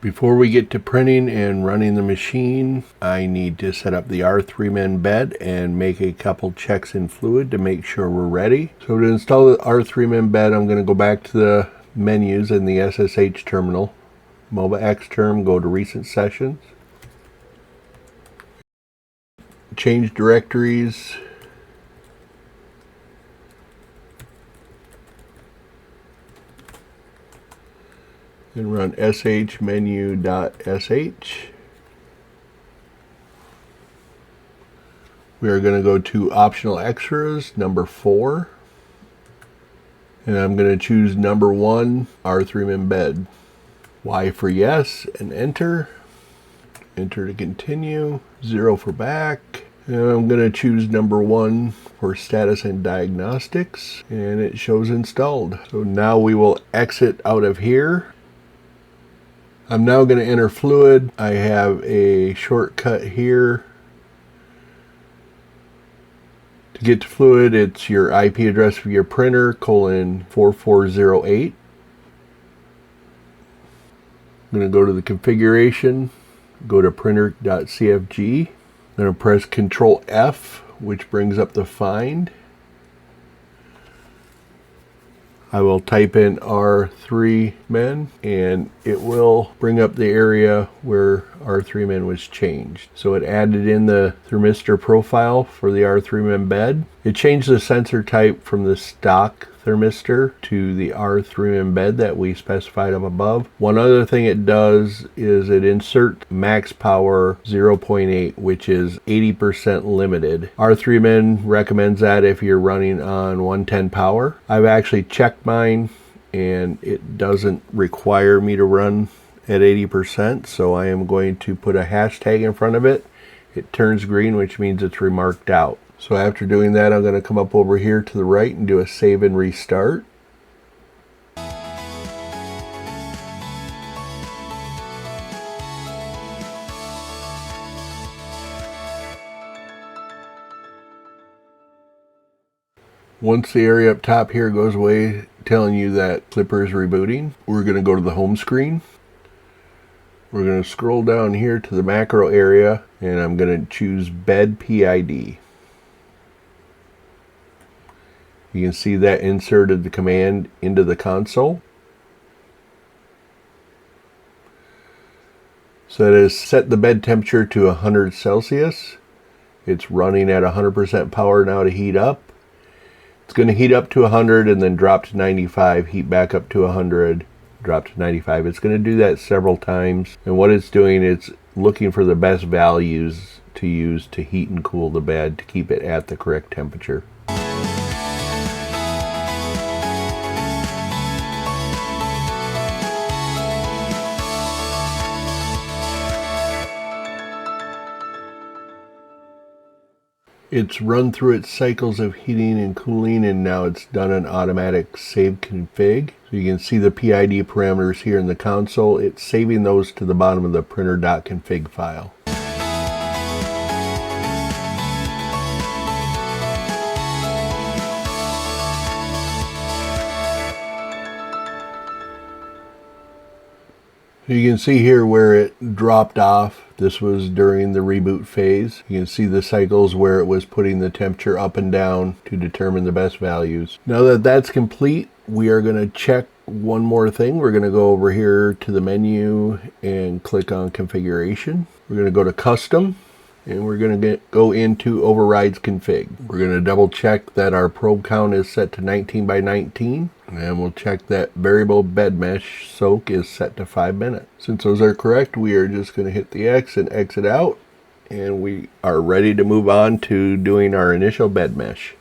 Before we get to printing and running the machine, I need to set up the R3min bed and make a couple checks in Fluid to make sure we're ready. So to install the R3min bed, I'm going to go back to the menus in the SSH terminal. MOBA Xterm, go to Recent Sessions. Change directories. And run shmenu.sh. We are going to go to optional extras, number 4. And I'm going to choose number 1, R3min bed. Y for yes, and enter. Enter to continue. 0 for back. And I'm going to choose number 1 for status and diagnostics. And it shows installed. So now we will exit out of here. I'm now going to enter Fluid. I have a shortcut here. To get to Fluid, it's your IP address for your printer, :4408. I'm going to go to the configuration, go to printer.cfg. I'm going to press Control F, which brings up the find. I will type in R3min and it will bring up the area where R3min was changed. So it added in the thermistor profile for the R3min bed. It changed the sensor type from the stock thermistor to the R3min bed that we specified up above. One other thing it does is it inserts max power 0.8, which is 80% limited. R3min recommends that if you're running on 110 power. I've actually checked mine and it doesn't require me to run at 80%, so I am going to put a hashtag in front of it. It turns green, which means it's remarked out. So after doing that, I'm going to come up over here to the right and do a save and restart. Once the area up top here goes away, telling you that Clipper is rebooting, we're going to go to the home screen. We're going to scroll down here to the macro area, and I'm going to choose bed PID. You can see that inserted the command into the console. So that is set the bed temperature to 100 Celsius. It's running at 100% power now to heat up. It's going to heat up to 100 and then drop to 95, heat back up to 100, drop to 95. It's going to do that several times. And what it's doing, it's looking for the best values to use to heat and cool the bed to keep it at the correct temperature. It's run through its cycles of heating and cooling, and now it's done an automatic save config. So you can see the PID parameters here in the console. It's saving those to the bottom of the printer.config file. You can see here where it dropped off. This was during the reboot phase. You can see the cycles where it was putting the temperature up and down to determine the best values. Now that that's complete, we are going to check one more thing. We're going to go over here to the menu and click on configuration. We're going to go to custom, and we're going to go into overrides config. We're going to double check that our probe count is set to 19 by 19. And we'll check that variable bed mesh soak is set to 5 minutes. Since those are correct, we are just going to hit the X and exit out. And we are ready to move on to doing our initial bed mesh.